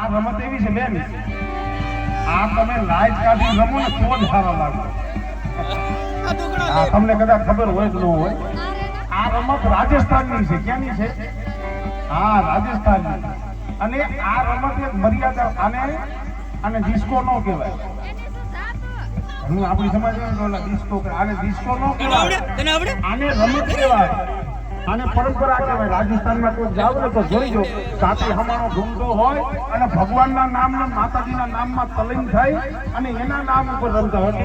આ રમત એવી છે બેન, આ તમે લાઈટ કાઢી રમો ને તો જ સારા લાગે. તમને કદાચ ખબર હોય કે ન હોય, આ રમત રાજસ્થાનની છે. ક્યાંની છે? હા, રાજસ્થાનની. અને આ રમત એક મર્યાદા, આને ડિસ્કો ન કહેવાય. હું આપણી સમાજમાં ડિસ્કો, આને ડિસ્કો ન કહેવાય, આને રમત કહેવાય, આને પરંપરા કહેવાય. રાજસ્થાનમાં કોઈ જાવ ને તો જોઈજો, સાથે હમાણો ઢૂંઢતો હોય અને ભગવાનના નામના માતાજીના નામમાં તલીન થાય અને એના નામ ઉપર રમતા હોય.